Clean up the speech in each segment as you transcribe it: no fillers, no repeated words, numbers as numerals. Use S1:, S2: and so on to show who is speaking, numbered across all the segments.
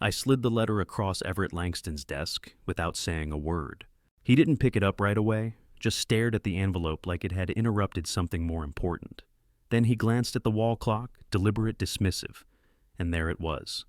S1: I slid the letter across Everett Langston's desk without saying a word. He didn't pick it up right away, just stared at the envelope like it had interrupted something more important. Then he glanced at the wall clock, deliberate, dismissive, and there it was.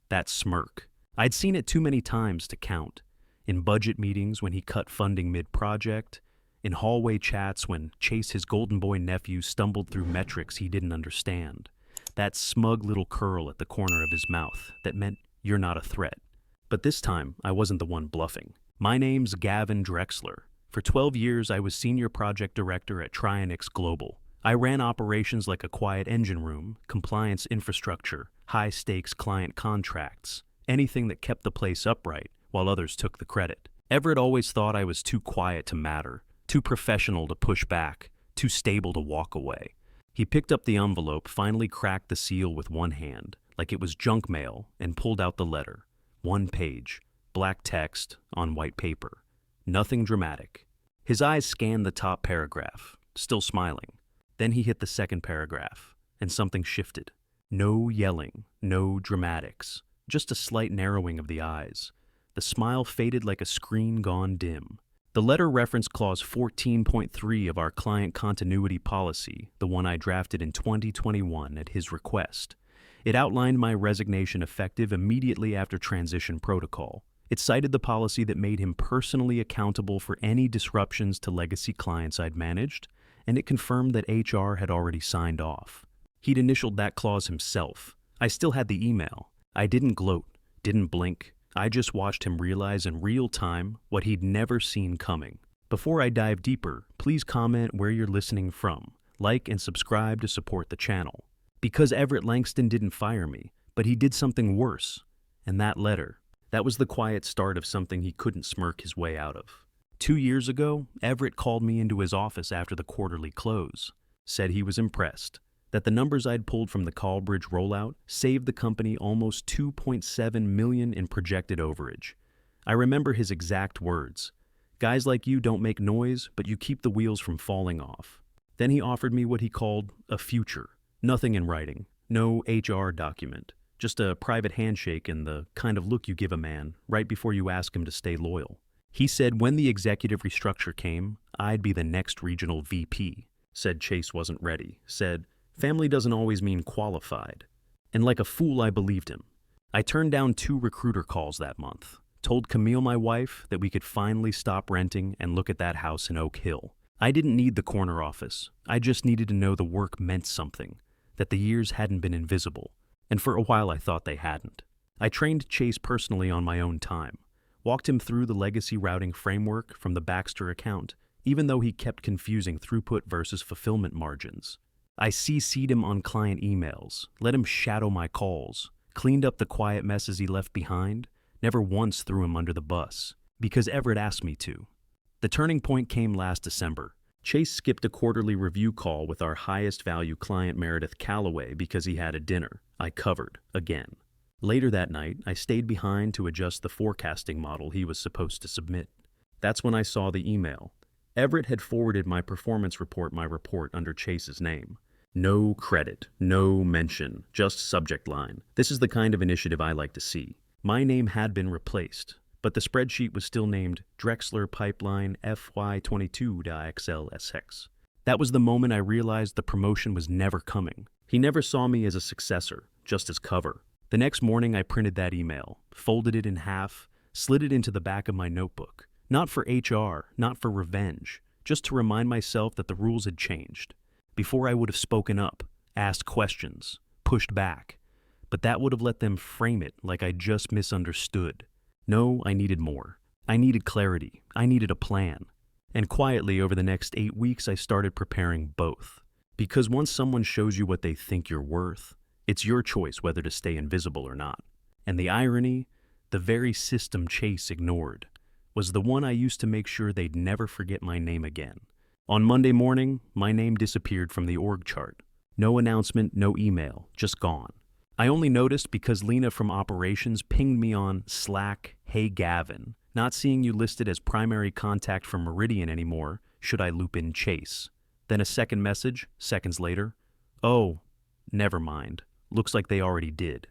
S1: That smirk. I'd seen it too many times to count. In budget meetings when he cut funding mid-project, in hallway chats when Chase, his golden boy nephew, stumbled through metrics he didn't understand. That smug little curl at the corner of his mouth that meant you're not a threat. But this time, I wasn't the one bluffing. My name's Gavin Drexler. For 12 years, I was senior project director at Trionyx Global. I ran operations like a quiet engine room, compliance infrastructure, high-stakes client contracts, anything that kept the place upright while others took the credit. Everett always thought I was too quiet to matter, too professional to push back, too stable to walk away. He picked up the envelope, finally cracked the seal with one hand, like it was junk mail, and pulled out the letter. 1 page, black text on white paper. Nothing dramatic. His eyes scanned the top paragraph, still smiling. Then he hit the second paragraph, and something shifted. No yelling, no dramatics, just a slight narrowing of the eyes. The smile faded like a screen gone dim. The letter referenced clause 14.3 of our client continuity policy, the one I drafted in 2021 at his request. It outlined my resignation effective immediately after transition protocol. It cited the policy that made him personally accountable for any disruptions to legacy clients I'd managed, and it confirmed that HR had already signed off. He'd initialed that clause himself. I still had the email. I didn't gloat, didn't blink. I just watched him realize in real time what he'd never seen coming. Before I dive deeper, please comment where you're listening from. Like and subscribe to support the channel. Because Everett Langston didn't fire me, but he did something worse. And that letter, that was the quiet start of something he couldn't smirk his way out of. 2 years ago, Everett called me into his office after the quarterly close, said he was impressed, that the numbers I'd pulled from the Callbridge rollout saved the company almost $2.7 million in projected overage. I remember his exact words. Guys like you don't make noise, but you keep the wheels from falling off. Then he offered me what he called a future. Nothing in writing, no HR document, just a private handshake and the kind of look you give a man right before you ask him to stay loyal. He said when the executive restructure came, I'd be the next regional VP. Said Chase wasn't ready. Said, family doesn't always mean qualified. And like a fool, I believed him. I turned down 2 recruiter calls that month. Told Camille, my wife, that we could finally stop renting and look at that house in Oak Hill. I didn't need the corner office. I just needed to know the work meant something, that the years hadn't been invisible. And for a while I thought they hadn't. I trained Chase personally on my own time. Walked him through the legacy routing framework from the Baxter account, even though he kept confusing throughput versus fulfillment margins. I CC'd him on client emails, let him shadow my calls, cleaned up the quiet messes he left behind, never once threw him under the bus, because Everett asked me to. The turning point came last December. Chase skipped a quarterly review call with our highest value client Meredith Calloway because he had a dinner. I covered, again. Later that night, I stayed behind to adjust the forecasting model he was supposed to submit. That's when I saw the email. Everett had forwarded my performance report under Chase's name. No credit, no mention, just subject line. This is the kind of initiative I like to see. My name had been replaced, but the spreadsheet was still named Drexler Pipeline FY22.XLSX. That was the moment I realized the promotion was never coming. He never saw me as a successor, just as cover. The next morning I printed that email, folded it in half, slid it into the back of my notebook. Not for HR, not for revenge, just to remind myself that the rules had changed. Before I would have spoken up, asked questions, pushed back. But that would have let them frame it like I just misunderstood. No, I needed more. I needed clarity. I needed a plan. And quietly over the next 8 weeks I started preparing both. Because once someone shows you what they think you're worth, it's your choice whether to stay invisible or not. And the irony, the very system Chase ignored, was the one I used to make sure they'd never forget my name again. On Monday morning, my name disappeared from the org chart. No announcement, no email, just gone. I only noticed because Lena from operations pinged me on Slack, "Hey Gavin, not seeing you listed as primary contact for Meridian anymore, should I loop in Chase?" Then a second message, seconds later, "Oh, never mind. Looks like they already did."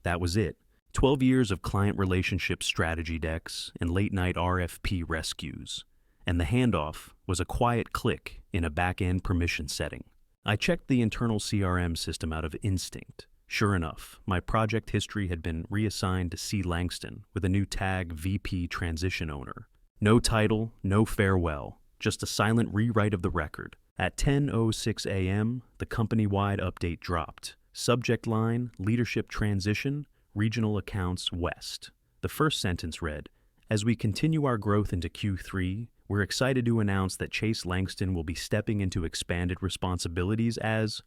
S1: That was it. 12 years of client relationship strategy decks and late-night RFP rescues. And the handoff was a quiet click in a back-end permission setting. I checked the internal CRM system out of instinct. Sure enough, my project history had been reassigned to C. Langston with a new tag VP Transition Owner. No title, no farewell, just a silent rewrite of the record. At 10:06 a.m., the company-wide update dropped. Subject line, Leadership Transition, Regional Accounts West. The first sentence read, "As we continue our growth into Q3, we're excited to announce that Chase Langston will be stepping into expanded responsibilities as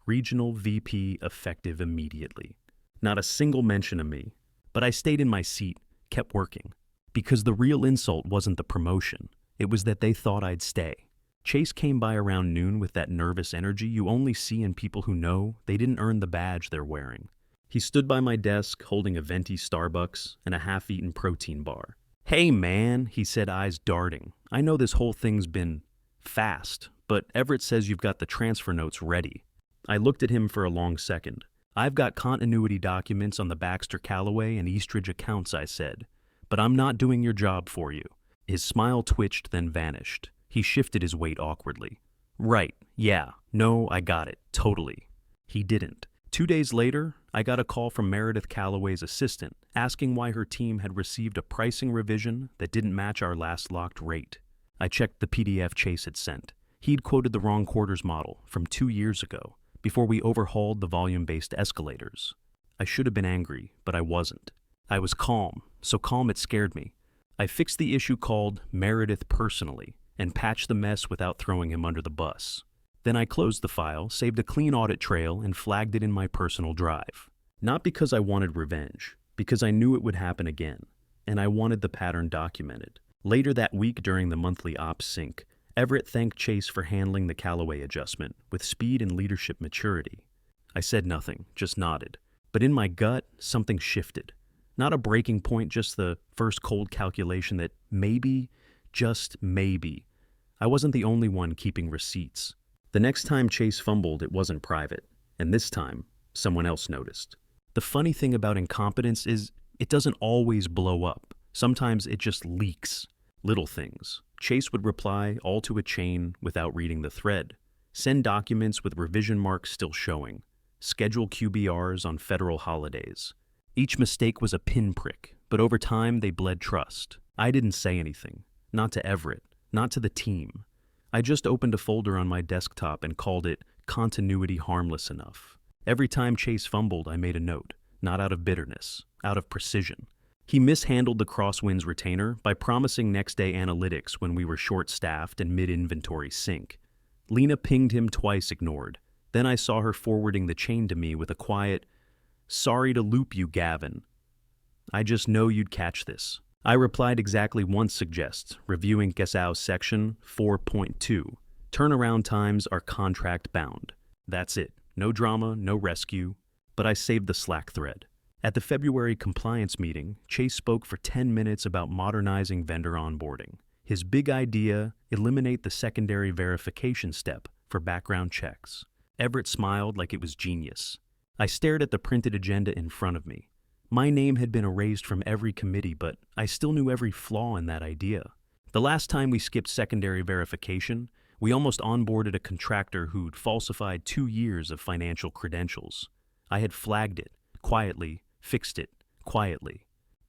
S1: Regional VP effective immediately." Not a single mention of me, but I stayed in my seat, kept working. Because the real insult wasn't the promotion, it was that they thought I'd stay. Chase came by around noon with that nervous energy you only see in people who know they didn't earn the badge they're wearing. He stood by my desk holding a venti Starbucks and a half-eaten protein bar. "Hey man," he said, eyes darting. "I know this whole thing's been fast, but Everett says you've got the transfer notes ready." I looked at him for a long second. "I've got continuity documents on the Baxter Callaway and Eastridge accounts," I said, "but I'm not doing your job for you." His smile twitched, then vanished. He shifted his weight awkwardly. "Right, yeah, no, I got it, totally." He didn't. 2 days later, I got a call from Meredith Callaway's assistant asking why her team had received a pricing revision that didn't match our last locked rate. I checked the PDF Chase had sent. He'd quoted the wrong quarters model from 2 years ago, before we overhauled the volume-based escalators. I should have been angry, but I wasn't. I was calm, so calm it scared me. I fixed the issue called Meredith personally and patched the mess without throwing him under the bus. Then I closed the file, saved a clean audit trail, and flagged it in my personal drive. Not because I wanted revenge, because I knew it would happen again, and I wanted the pattern documented. Later that week during the monthly ops sync, Everett thanked Chase for handling the Callaway adjustment with speed and leadership maturity. I said nothing, just nodded. But in my gut, something shifted. Not a breaking point, just the first cold calculation that maybe, just maybe, I wasn't the only one keeping receipts. The next time Chase fumbled, it wasn't private, and this time, someone else noticed. The funny thing about incompetence is it doesn't always blow up. Sometimes it just leaks. Little things. Chase would reply all to a chain without reading the thread. Send documents with revision marks still showing. Schedule QBRs on federal holidays. Each mistake was a pinprick, but over time they bled trust. I didn't say anything. Not to Everett. Not to the team. I just opened a folder on my desktop and called it Continuity Harmless Enough. Every time Chase fumbled, I made a note, not out of bitterness, out of precision. He mishandled the Crosswinds retainer by promising next-day analytics when we were short-staffed and mid-inventory sync. Lena pinged him twice, ignored. Then I saw her forwarding the chain to me with a quiet, "Sorry to loop you, Gavin. I just know you'd catch this." I replied exactly once suggests, reviewing Gesau's section 4.2. Turnaround times are contract bound. That's it. No drama, no rescue. But I saved the Slack thread. At the February compliance meeting, Chase spoke for 10 minutes about modernizing vendor onboarding. His big idea, eliminate the secondary verification step for background checks. Everett smiled like it was genius. I stared at the printed agenda in front of me. My name had been erased from every committee, but I still knew every flaw in that idea. The last time we skipped secondary verification, we almost onboarded a contractor who'd falsified 2 years of financial credentials. I had flagged it, quietly, fixed it, quietly.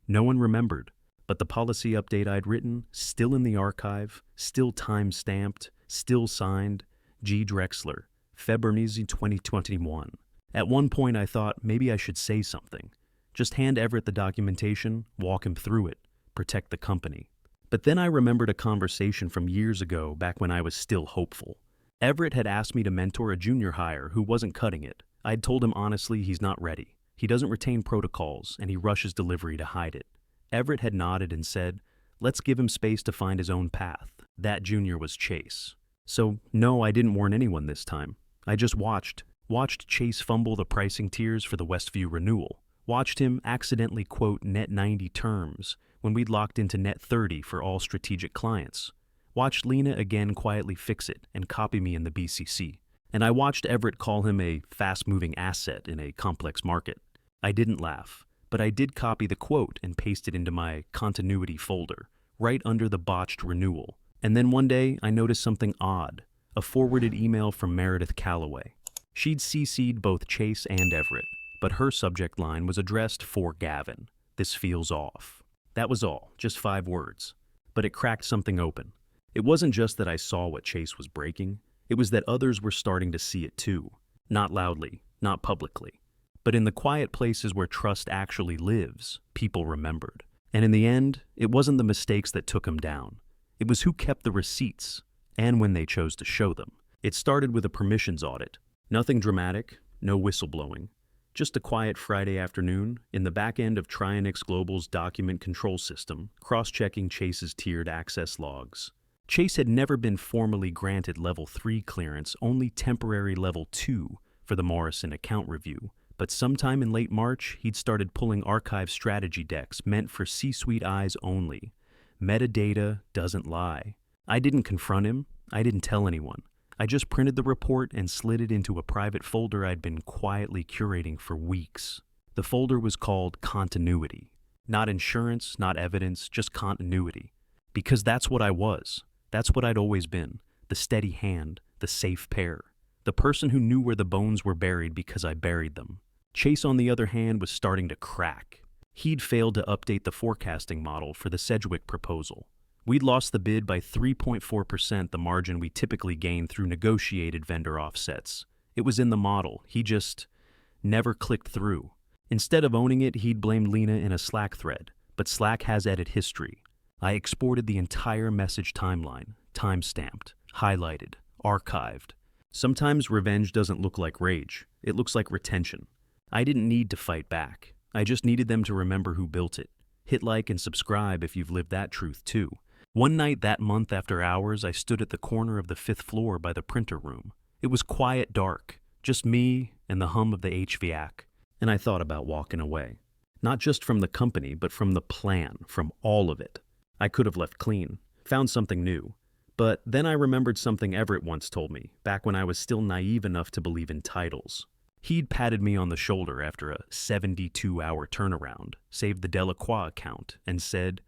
S1: No one remembered, but the policy update I'd written, still in the archive, still time-stamped, still signed, G. Drexler, February 2021. At one point I thought maybe I should say something. Just hand Everett the documentation, walk him through it, protect the company. But then I remembered a conversation from years ago back when I was still hopeful. Everett had asked me to mentor a junior hire who wasn't cutting it. I'd told him honestly he's not ready. He doesn't retain protocols, and he rushes delivery to hide it. Everett had nodded and said, "Let's give him space to find his own path." That junior was Chase. So no, I didn't warn anyone this time. I just watched Chase fumble the pricing tiers for the Westview renewal. Watched him accidentally quote net 90 terms when we'd locked into net 30 for all strategic clients. Watched Lena again quietly fix it and copy me in the BCC. And I watched Everett call him a fast-moving asset in a complex market. I didn't laugh, but but I did copy the quote and paste it into my continuity folder, right under the botched renewal. And then one day, I noticed something odd, a forwarded email from Meredith Calloway. She'd CC'd both Chase and Everett, but her subject line was addressed for Gavin. This feels off. That was all, just 5 words. But it cracked something open. It wasn't just that I saw what Chase was breaking, it was that others were starting to see it too. Not loudly, not publicly. But in the quiet places where trust actually lives, people remembered. And in the end, it wasn't the mistakes that took him down. It was who kept the receipts, and when they chose to show them. It started with a permissions audit. Nothing dramatic, no whistleblowing. Just a quiet Friday afternoon in the back end of Trionyx Global's document control system, cross-checking Chase's tiered access logs. Chase had never been formally granted Level 3 clearance, only temporary Level 2 for the Morrison account review. But sometime in late March, he'd started pulling archive strategy decks meant for C-suite eyes only. Metadata doesn't lie. I didn't confront him. I didn't tell anyone. I just printed the report and slid it into a private folder I'd been quietly curating for weeks. The folder was called Continuity. Not insurance, not evidence, just continuity. Because that's what I was. That's what I'd always been. The steady hand, the safe pair. The person who knew where the bones were buried because I buried them. Chase, on the other hand, was starting to crack. He'd failed to update the forecasting model for the Sedgwick proposal. We'd lost the bid by 3.4%, the margin we typically gain through negotiated vendor offsets. It was in the model. He just never clicked through. Instead of owning it, he'd blamed Lena in a Slack thread. But Slack has edit history. I exported the entire message timeline, time-stamped, highlighted, archived. Sometimes revenge doesn't look like rage. It looks like retention. I didn't need to fight back. I just needed them to remember who built it. Hit like and subscribe if you've lived that truth too. One night that month after hours, I stood at the corner of the 5th floor by the printer room. It was quiet dark, just me and the hum of the HVAC. And I thought about walking away. Not just from the company, but from the plan, from all of it. I could have left clean, found something new. But then I remembered something Everett once told me, back when I was still naive enough to believe in titles. He'd patted me on the shoulder after a 72-hour turnaround, saved the Delacroix account, and said,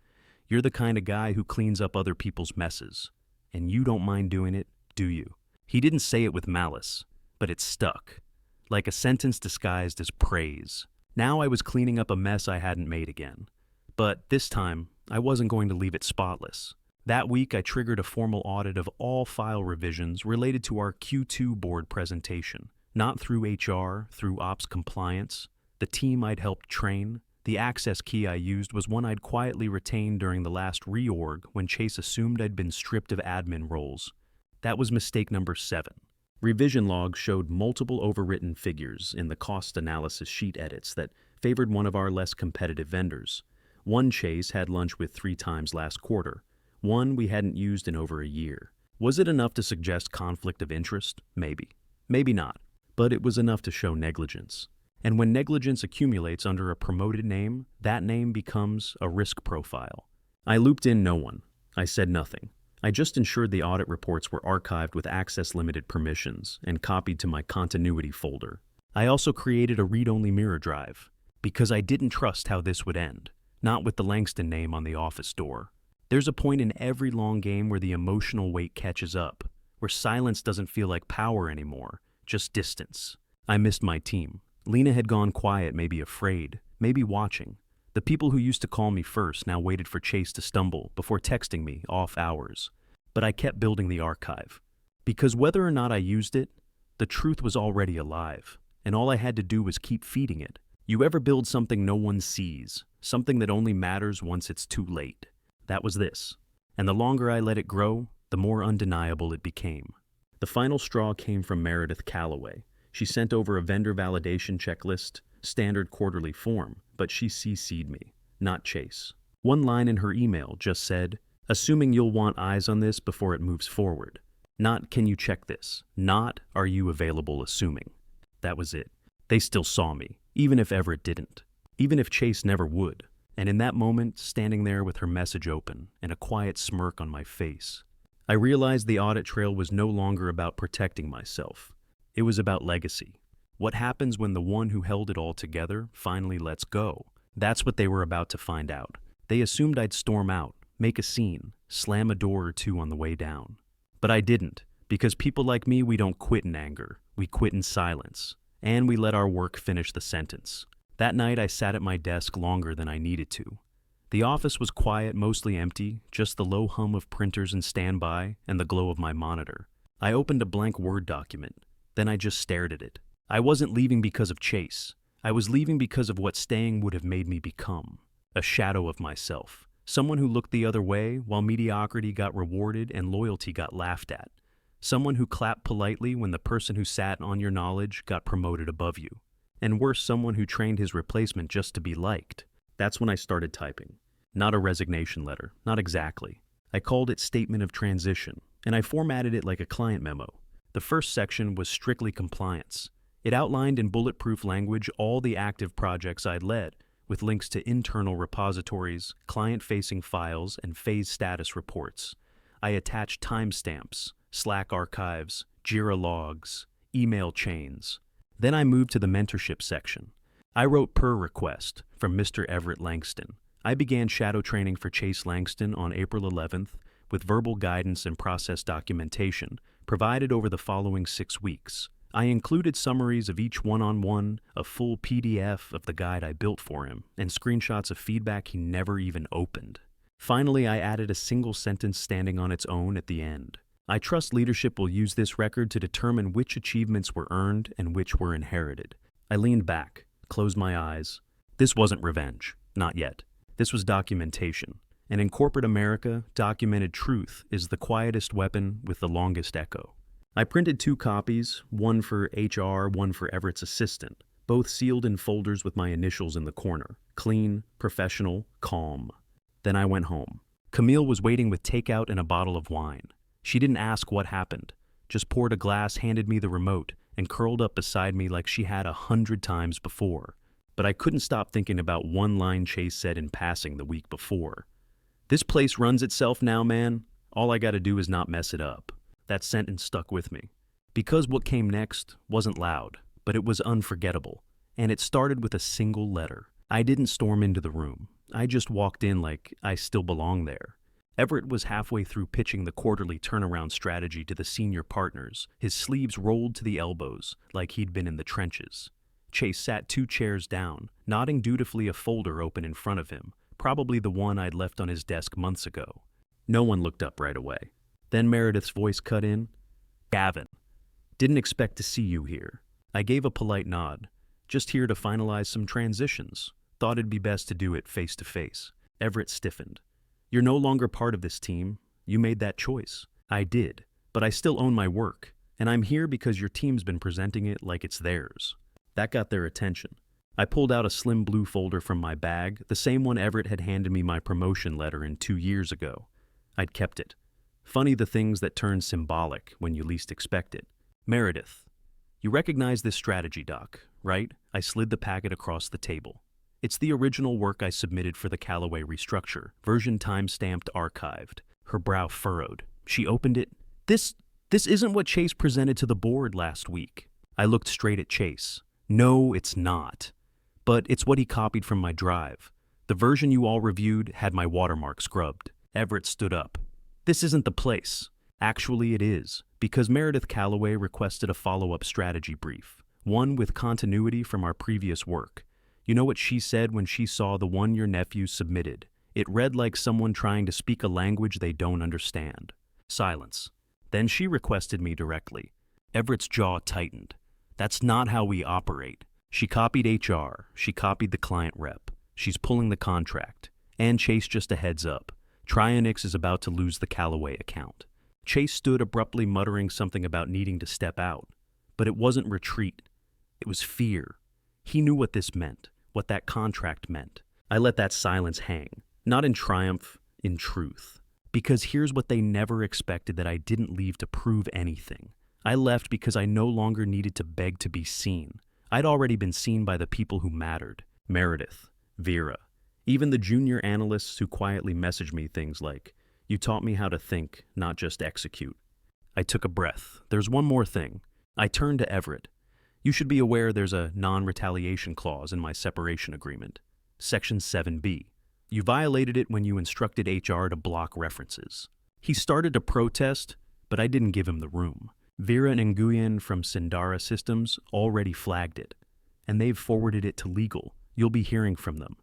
S1: "You're the kind of guy who cleans up other people's messes. And you don't mind doing it, do you?" He didn't say it with malice, but it stuck, like a sentence disguised as praise. Now I was cleaning up a mess I hadn't made again. But this time, I wasn't going to leave it spotless. That week, I triggered a formal audit of all file revisions related to our Q2 board presentation. Not through HR, through ops compliance. The team I'd helped train. The access key I used was one I'd quietly retained during the last reorg when Chase assumed I'd been stripped of admin roles. That was mistake number 7. Revision logs showed multiple overwritten figures in the cost analysis sheet edits that favored one of our less competitive vendors. One Chase had lunch with 3 times last quarter. One we hadn't used in over a year. Was it enough to suggest conflict of interest? Maybe. Maybe not. But it was enough to show negligence. And when negligence accumulates under a promoted name, that name becomes a risk profile. I looped in no one. I said nothing. I just ensured the audit reports were archived with access-limited permissions and copied to my continuity folder. I also created a read-only mirror drive, because I didn't trust how this would end, not with the Langston name on the office door. There's a point in every long game where the emotional weight catches up, where silence doesn't feel like power anymore, just distance. I missed my team. Lena had gone quiet, maybe afraid, maybe watching. The people who used to call me first now waited for Chase to stumble before texting me off hours. But I kept building the archive. Because whether or not I used it, the truth was already alive, and all I had to do was keep feeding it. You ever build something no one sees, something that only matters once it's too late? That was this. And the longer I let it grow, the more undeniable it became. The final straw came from Meredith Calloway. She sent over a vendor validation checklist, standard quarterly form, but she CC'd me, not Chase. One line in her email just said, "Assuming you'll want eyes on this before it moves forward. Not, can you check this? Not, are you available assuming?" That was it. They still saw me, even if Everett didn't. Even if Chase never would. And in that moment, standing there with her message open and a quiet smirk on my face, I realized the audit trail was no longer about protecting myself. It was about legacy. What happens when the one who held it all together finally lets go? That's what they were about to find out. They assumed I'd storm out, make a scene, slam a door or two on the way down. But I didn't, because people like me, we don't quit in anger. We quit in silence. And we let our work finish the sentence. That night, I sat at my desk longer than I needed to. The office was quiet, mostly empty, just the low hum of printers in standby and the glow of my monitor. I opened a blank Word document. Then I just stared at it. I wasn't leaving because of Chase. I was leaving because of what staying would have made me become. A shadow of myself. Someone who looked the other way while mediocrity got rewarded and loyalty got laughed at. Someone who clapped politely when the person who sat on your knowledge got promoted above you. And worse, someone who trained his replacement just to be liked. That's when I started typing. Not a resignation letter, not exactly. I called it Statement of Transition, and I formatted it like a client memo. The first section was strictly compliance. It outlined in bulletproof language all the active projects I'd led, with links to internal repositories, client-facing files, and phase status reports. I attached timestamps, Slack archives, Jira logs, email chains. Then I moved to the mentorship section. I wrote per request from Mr. Everett Langston. I began shadow training for Chase Langston on April 11th with verbal guidance and process documentation provided over the following 6 weeks. I included summaries of each one-on-one, a full PDF of the guide I built for him, and screenshots of feedback he never even opened. Finally, I added a single sentence standing on its own at the end. I trust leadership will use this record to determine which achievements were earned and which were inherited. I leaned back, closed my eyes. This wasn't revenge. Not yet. This was documentation. And in corporate America, documented truth is the quietest weapon with the longest echo. I printed 2 copies, one for HR, one for Everett's assistant, both sealed in folders with my initials in the corner. Clean, professional, calm. Then I went home. Camille was waiting with takeout and a bottle of wine. She didn't ask what happened, just poured a glass, handed me the remote, and curled up beside me like she had 100 times before. But I couldn't stop thinking about one line Chase said in passing the week before. "This place runs itself now, man. All I gotta do is not mess it up." That sentence stuck with me. Because what came next wasn't loud, but it was unforgettable. And it started with a single letter. I didn't storm into the room. I just walked in like I still belonged there. Everett was halfway through pitching the quarterly turnaround strategy to the senior partners, his sleeves rolled to the elbows like he'd been in the trenches. Chase sat 2 chairs down, nodding dutifully, a folder open in front of him, probably the one I'd left on his desk months ago. No one looked up right away. Then Meredith's voice cut in. "Gavin, didn't expect to see you here." I gave a polite nod. "Just here to finalize some transitions. Thought it'd be best to do it face to face." Everett stiffened. "You're no longer part of this team. You made that choice." "I did, but I still own my work, and I'm here because your team's been presenting it like it's theirs." That got their attention. I pulled out a slim blue folder from my bag, the same one Everett had handed me my promotion letter in 2 years ago. I'd kept it. Funny the things that turn symbolic when you least expect it. "Meredith, you recognize this strategy doc, right?" I slid the packet across the table. "It's the original work I submitted for the Callaway restructure, version time-stamped, archived." Her brow furrowed. She opened it. This isn't what Chase presented to the board last week." I looked straight at Chase. "No, it's not. But it's what he copied from my drive. The version you all reviewed had my watermark scrubbed." Everett stood up. "This isn't the place." "Actually, it is, because Meredith Callaway requested a follow-up strategy brief, one with continuity from our previous work. You know what she said when she saw the one your nephew submitted? It read like someone trying to speak a language they don't understand." Silence. Then she requested me directly. Everett's jaw tightened. "That's not how we operate." She copied HR. She copied the client rep. She's pulling the contract. And Chase, just a heads up. Trionyx is about to lose the Callaway account. Chase stood abruptly, muttering something about needing to step out. But it wasn't retreat. It was fear. He knew what this meant, what that contract meant. I let that silence hang, not in triumph, in truth. Because here's what they never expected, that I didn't leave to prove anything. I left because I no longer needed to beg to be seen. I'd already been seen by the people who mattered. Meredith, Vera, even the junior analysts who quietly messaged me things like, "You taught me how to think, not just execute." I took a breath. "There's one more thing." I turned to Everett. "You should be aware there's a non-retaliation clause in my separation agreement." Section 7B. You violated it when you instructed HR to block references. He started to protest, but I didn't give him the room. Vera and Nguyen from Sindara Systems already flagged it, and they've forwarded it to legal. You'll be hearing from them,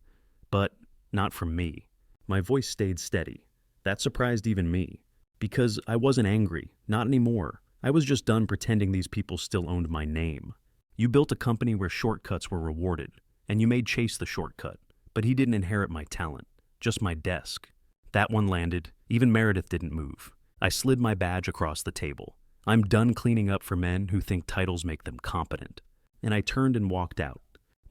S1: but not from me. My voice stayed steady. That surprised even me, because I wasn't angry, not anymore. I was just done pretending these people still owned my name. You built a company where shortcuts were rewarded, and you made Chase the shortcut, but he didn't inherit my talent, just my desk. That one landed. Even Meredith didn't move. I slid my badge across the table. I'm done cleaning up for men who think titles make them competent. And I turned and walked out.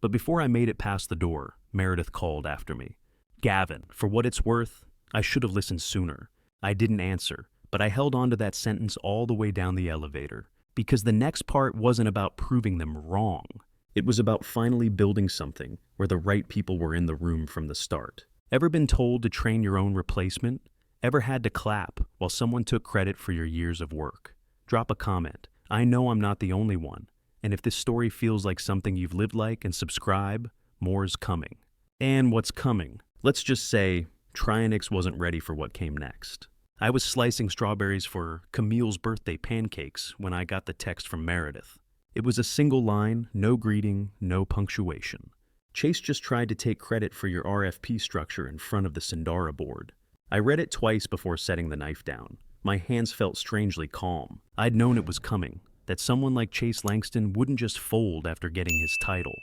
S1: But before I made it past the door, Meredith called after me. Gavin, for what it's worth, I should have listened sooner. I didn't answer, but I held on to that sentence all the way down the elevator, because the next part wasn't about proving them wrong. It was about finally building something where the right people were in the room from the start. Ever been told to train your own replacement? Ever had to clap while someone took credit for your years of work? Drop a comment. I know I'm not the only one. And if this story feels like something you've lived like, and subscribe, more's coming. And what's coming? Let's just say Trionyx wasn't ready for what came next. I was slicing strawberries for Camille's birthday pancakes when I got the text from Meredith. It was a single line, no greeting, no punctuation. Chase just tried to take credit for your RFP structure in front of the Sindara board. I read it twice before setting the knife down. My hands felt strangely calm. I'd known it was coming, that someone like Chase Langston wouldn't just fold after getting his title,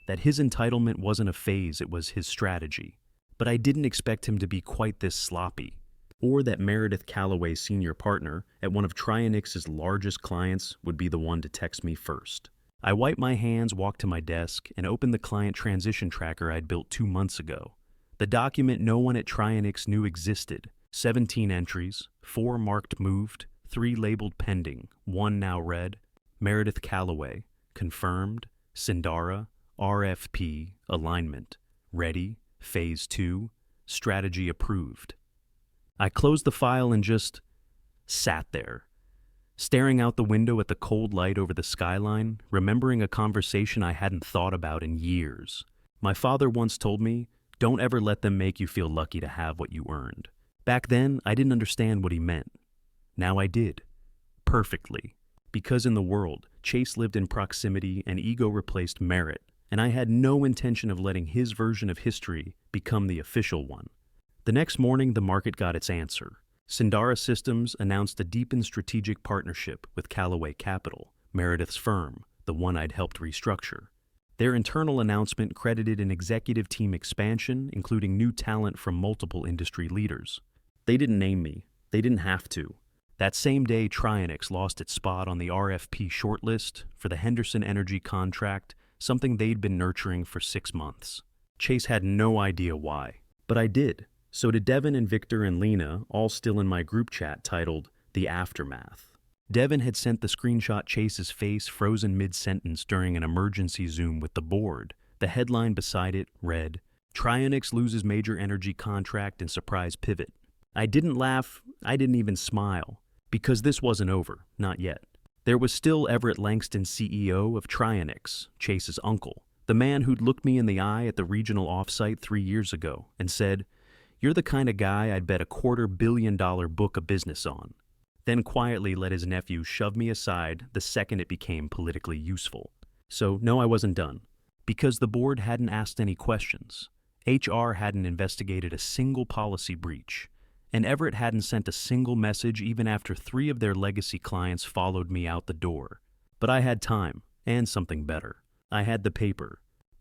S1: that his entitlement wasn't a phase, it was his strategy. But I didn't expect him to be quite this sloppy, or that Meredith Calloway's senior partner at one of Trionyx's largest clients would be the one to text me first. I wiped my hands, walked to my desk, and opened the client transition tracker I'd built 2 months ago. The document no one at Trionyx knew existed. 17 entries, 4 marked moved, 3 labeled pending, 1 now read. Meredith Calloway, confirmed, Sindara, RFP, alignment, ready, phase 2, strategy approved. I closed the file and just sat there, staring out the window at the cold light over the skyline, remembering a conversation I hadn't thought about in years. My father once told me, don't ever let them make you feel lucky to have what you earned. Back then, I didn't understand what he meant. Now I did. Perfectly. Because in the world, Chase lived in proximity and ego replaced merit, and I had no intention of letting his version of history become the official one. The next morning, the market got its answer. Sindara Systems announced a deepened strategic partnership with Calloway Capital, Meredith's firm, the one I'd helped restructure. Their internal announcement credited an executive team expansion, including new talent from multiple industry leaders. They didn't name me. They didn't have to. That same day, Trionyx lost its spot on the RFP shortlist for the Henderson Energy contract, something they'd been nurturing for 6 months. Chase had no idea why, but I did. So did Devin and Victor and Lena, all still in my group chat titled The Aftermath. Devin had sent the screenshot Chase's face frozen mid-sentence during an emergency Zoom with the board. The headline beside it read, Trionyx loses major energy contract in surprise pivot. I didn't laugh, I didn't even smile, because this wasn't over, not yet. There was still Everett Langston, CEO of Trionyx, Chase's uncle, the man who'd looked me in the eye at the regional offsite 3 years ago and said, you're the kind of guy I'd bet a $250 million book of business on. Then quietly let his nephew shove me aside the second it became politically useful. So no, I wasn't done. Because the board hadn't asked any questions. HR hadn't investigated a single policy breach. And Everett hadn't sent a single message even after 3 of their legacy clients followed me out the door. But I had time, and something better. I had the paper.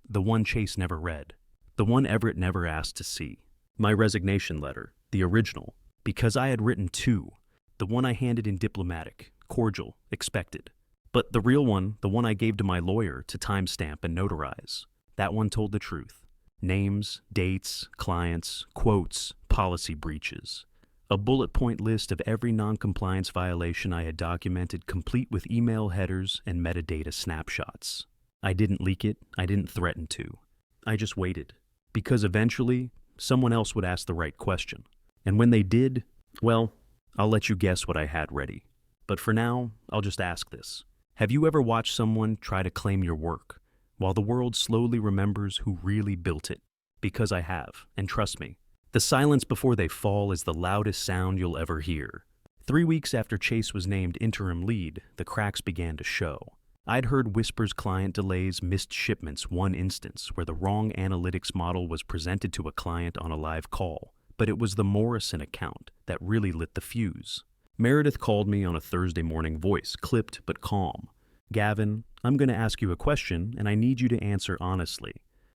S1: The one Chase never read. The one Everett never asked to see. My resignation letter, the original, because I had written 2. The one I handed in diplomatic, cordial, expected. But the real one, the one I gave to my lawyer to timestamp and notarize, that one told the truth. Names, dates, clients, quotes, policy breaches. A bullet point list of every non-compliance violation I had documented, complete with email headers and metadata snapshots. I didn't leak it, I didn't threaten to. I just waited. Because eventually, someone else would ask the right question. And when they did, well, I'll let you guess what I had ready. But for now, I'll just ask this. Have you ever watched someone try to claim your work, while the world slowly remembers who really built it? because I have, and trust me, the silence before they fall is the loudest sound you'll ever hear. 3 weeks after Chase was named interim lead, the cracks began to show. I'd heard whispers client delays, missed shipments, one instance where the wrong analytics model was presented to a client on a live call, but it was the Morrison account that really lit the fuse. Meredith called me on a Thursday morning, voice clipped but calm. "Gavin, I'm going to ask you a question, and I need you to answer honestly."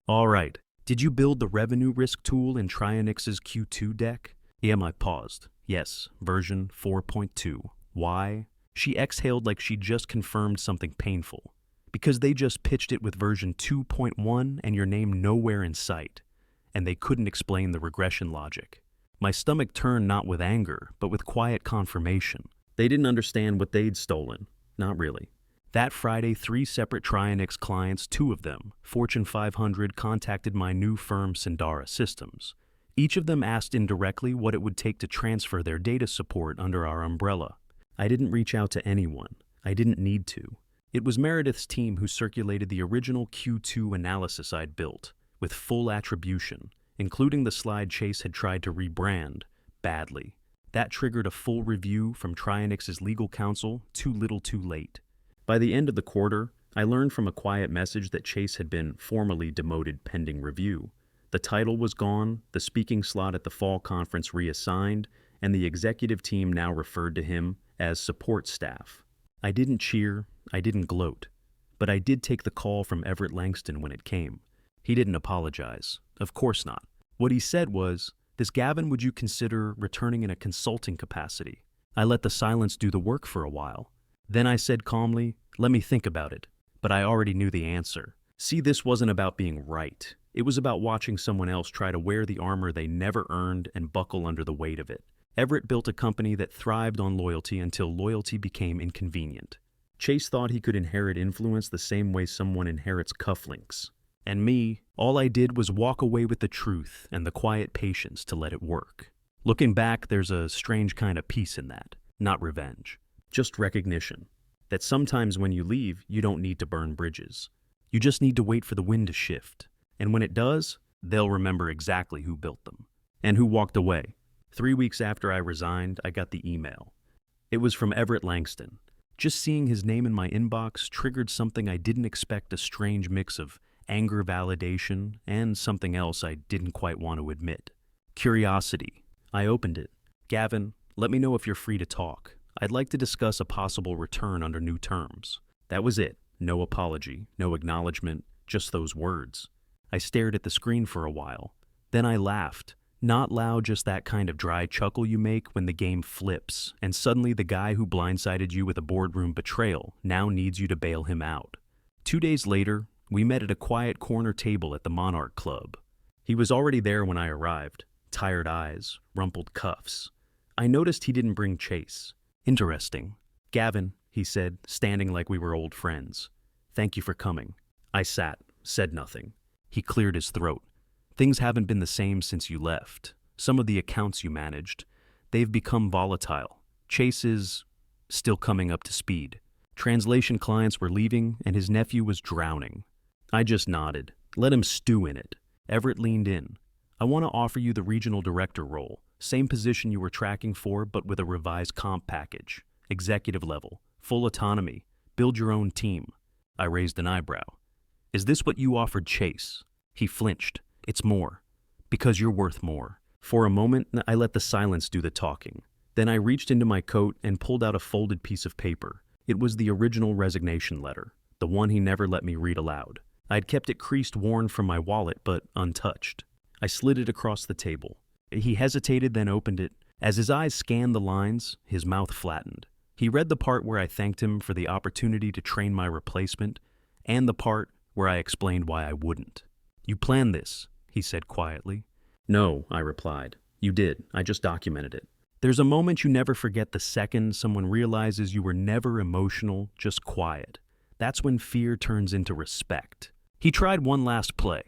S1: "All right. Did you build the revenue risk tool in Trionyx's Q2 deck?" I paused. "Yes, version 4.2. Why?" She exhaled like she just confirmed something painful. "Because they just pitched it with version 2.1 and your name nowhere in sight. And they couldn't explain the regression logic." My stomach turned not with anger, but with quiet confirmation. They didn't understand what they'd stolen. Not really. That Friday, 3 separate Trionyx clients, 2 of them, Fortune 500, contacted my new firm, Sindara Systems. Each of them asked indirectly what it would take to transfer their data support under our umbrella. I didn't reach out to anyone. I didn't need to. It was Meredith's team who circulated the original Q2 analysis I'd built, with full attribution, including the slide Chase had tried to rebrand, badly. That triggered a full review from Trionyx's legal counsel, too little too late. By the end of the quarter, I learned from a quiet message that Chase had been formally demoted pending review. The title was gone, the speaking slot at the fall conference reassigned, and the executive team now referred to him as support staff. I didn't cheer, I didn't gloat, but I did take the call from Everett Langston when it came. He didn't apologize. Of course not. What he said was, "This Gavin, would you consider returning in a consulting capacity?" I let the silence do the work for a while. Then I said calmly, "Let me think about it." But I already knew the answer. See, this wasn't about being right. It was about watching someone else try to wear the armor they never earned and buckle under the weight of it. Everett built a company that thrived on loyalty until loyalty became inconvenient. Chase thought he could inherit influence the same way someone inherits cufflinks. And me, all I did was walk away with the truth and the quiet patience to let it work. Looking back, there's a strange kind of peace in that. Not revenge. Just recognition. That sometimes when you leave, you don't need to burn bridges. You just need to wait for the wind to shift. And when it does, they'll remember exactly who built them. And who walked away. 3 weeks after I resigned, I got the email. It was from Everett Langston. Just seeing his name in my inbox triggered something I didn't expect, a strange mix of anger, validation, and something else I didn't quite want to admit. Curiosity. I opened it. "Gavin, let me know if you're free to talk. I'd like to discuss a possible return under new terms." That was it. No apology, no acknowledgement, just those words. I stared at the screen for a while. Then I laughed. Not loud, just that kind of dry chuckle you make when the game flips, and suddenly the guy who blindsided you with a boardroom betrayal now needs you to bail him out. 2 days later, we met at a quiet corner table at the Monarch Club. He was already there when I arrived. Tired eyes, rumpled cuffs. I noticed he didn't bring Chase. "Interesting. Gavin," he said, standing like we were old friends. "Thank you for coming." I sat, said nothing. He cleared his throat. "Things haven't been the same since you left. Some of the accounts you managed, they've become volatile. Chase is still coming up to speed. Translation clients were leaving, and his nephew was drowning." I just nodded. Let him stew in it. Everett leaned in. "I want to offer you the regional director role. Same position you were tracking for, but with a revised comp package. Executive level. Full autonomy. Build your own team." I raised an eyebrow. "Is this what you offered Chase?" He flinched. "It's more. Because you're worth more." For a moment, I let the silence do the talking. Then I reached into my coat and pulled out a folded piece of paper. It was the original resignation letter, the one he never let me read aloud. I'd kept it creased, worn from my wallet, but untouched. I slid it across the table. He hesitated, then opened it. As his eyes scanned the lines, his mouth flattened. He read the part where I thanked him for the opportunity to train my replacement, and the part where I explained why I wouldn't. "You planned this," he said quietly. "No," I replied. "You did. I just documented it." There's a moment you never forget, the second someone realizes you were never emotional, just quiet. That's when fear turns into respect. He tried one last play.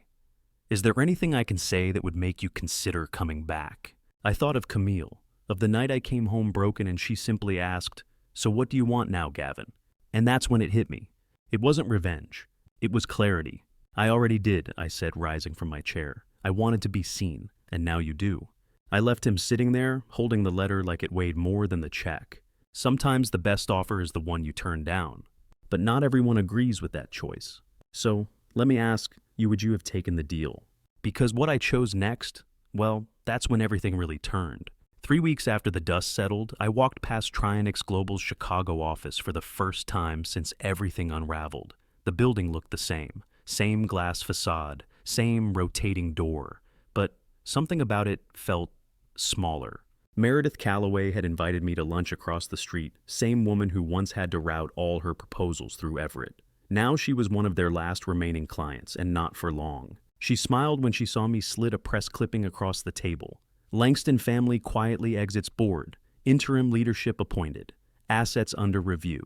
S1: "Is there anything I can say that would make you consider coming back?" I thought of Camille, of the night I came home broken and she simply asked, "So what do you want now, Gavin?" And that's when it hit me. It wasn't revenge. It was clarity. "I already did," I said, rising from my chair. I wanted to be seen, and now you do. I left him sitting there, holding the letter like it weighed more than the check. Sometimes the best offer is the one you turn down. But not everyone agrees with that choice. So, let me ask, would you have taken the deal? Because what I chose next, well, that's when everything really turned. 3 weeks after the dust settled, I walked past Trionyx Global's Chicago office for the first time since everything unraveled. The building looked the same glass facade, same rotating door, but something about it felt smaller. Meredith Calloway had invited me to lunch across the street, same woman who once had to route all her proposals through Everett. Now she was one of their last remaining clients, and not for long. She smiled when she saw me slid a press clipping across the table. Langston family quietly exits board. Interim leadership appointed. Assets under review.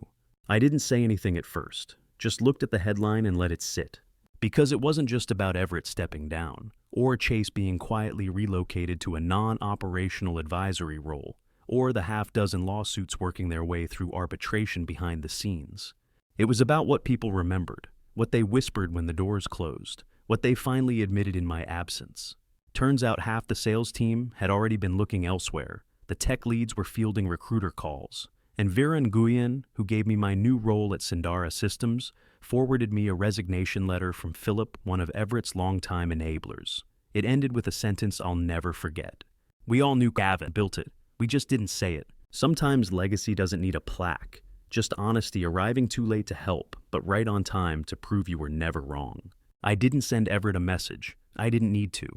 S1: I didn't say anything at first, just looked at the headline and let it sit. Because it wasn't just about Everett stepping down, or Chase being quietly relocated to a non-operational advisory role, or the half-dozen lawsuits working their way through arbitration behind the scenes. It was about what people remembered, what they whispered when the doors closed, what they finally admitted in my absence. Turns out half the sales team had already been looking elsewhere. The tech leads were fielding recruiter calls. And Vera Nguyen, who gave me my new role at Sindara Systems, forwarded me a resignation letter from Philip, one of Everett's longtime enablers. It ended with a sentence I'll never forget. We all knew Gavin built it. We just didn't say it. Sometimes legacy doesn't need a plaque. Just honesty, arriving too late to help, but right on time to prove you were never wrong. I didn't send Everett a message. I didn't need to.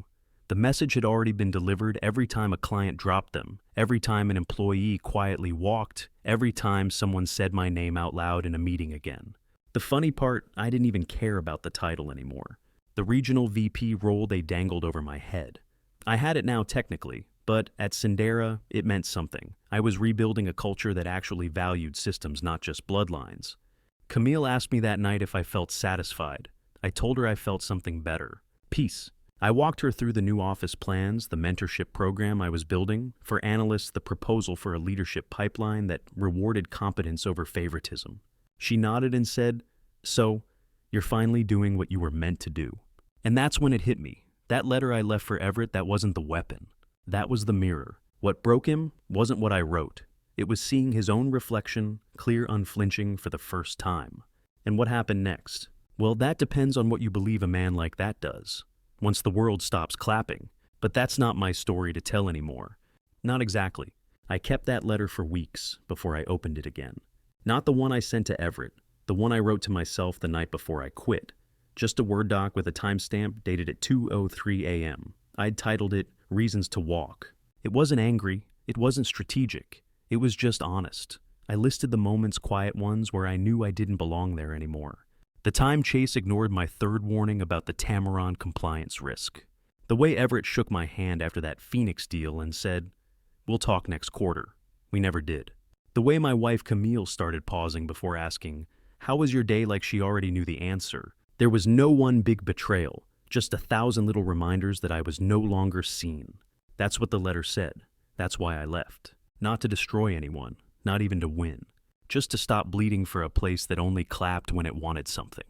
S1: The message had already been delivered every time a client dropped them, every time an employee quietly walked, every time someone said my name out loud in a meeting again. The funny part, I didn't even care about the title anymore. The regional VP role they dangled over my head. I had it now technically, but at Sindara, it meant something. I was rebuilding a culture that actually valued systems, not just bloodlines. Camille asked me that night if I felt satisfied. I told her I felt something better. Peace. I walked her through the new office plans, the mentorship program I was building, for analysts the proposal for a leadership pipeline that rewarded competence over favoritism. She nodded and said, "So, you're finally doing what you were meant to do." And that's when it hit me. That letter I left for Everett, that wasn't the weapon. That was the mirror. What broke him wasn't what I wrote. It was seeing his own reflection, clear, unflinching, for the first time. And what happened next? Well, that depends on what you believe a man like that does. Once the world stops clapping. But that's not my story to tell anymore. Not exactly. I kept that letter for weeks before I opened it again. Not the one I sent to Everett, the one I wrote to myself the night before I quit. Just a Word doc with a timestamp dated at 2:03 a.m. I'd titled it, Reasons to Walk. It wasn't angry, it wasn't strategic, it was just honest. I listed the moments, quiet ones, where I knew I didn't belong there anymore. The time Chase ignored my third warning about the Tamaron compliance risk. The way Everett shook my hand after that Phoenix deal and said, "We'll talk next quarter." We never did. The way my wife Camille started pausing before asking, "How was your day?" like she already knew the answer. There was no one big betrayal, just 1,000 little reminders that I was no longer seen. That's what the letter said. That's why I left. Not to destroy anyone, not even to win. Just to stop bleeding for a place that only clapped when it wanted something.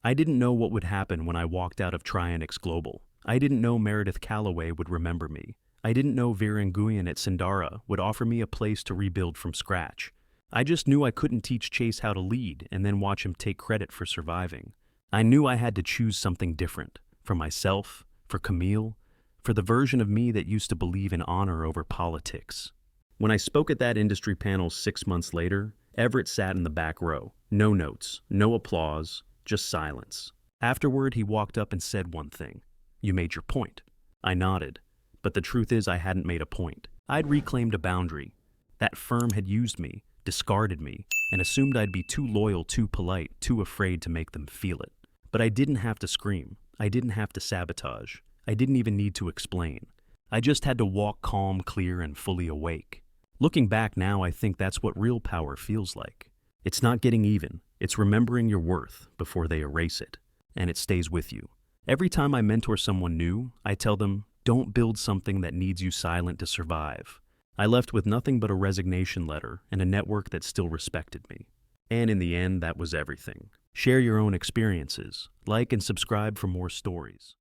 S1: I didn't know what would happen when I walked out of Trionyx Global. I didn't know Meredith Calloway would remember me. I didn't know Vera Nguyen at Sindara would offer me a place to rebuild from scratch. I just knew I couldn't teach Chase how to lead and then watch him take credit for surviving. I knew I had to choose something different. For myself, for Camille, for the version of me that used to believe in honor over politics. When I spoke at that industry panel 6 months later, Everett sat in the back row. No notes, no applause, just silence. Afterward, he walked up and said one thing. "You made your point." I nodded. But the truth is I hadn't made a point. I'd reclaimed a boundary. That firm had used me, discarded me, and assumed I'd be too loyal, too polite, too afraid to make them feel it. But I didn't have to scream. I didn't have to sabotage. I didn't even need to explain. I just had to walk calm, clear, and fully awake. Looking back now, I think that's what real power feels like. It's not getting even. It's remembering your worth before they erase it. And it stays with you. Every time I mentor someone new, I tell them, don't build something that needs you silent to survive. I left with nothing but a resignation letter and a network that still respected me. And in the end, that was everything. Share your own experiences. Like and subscribe for more stories.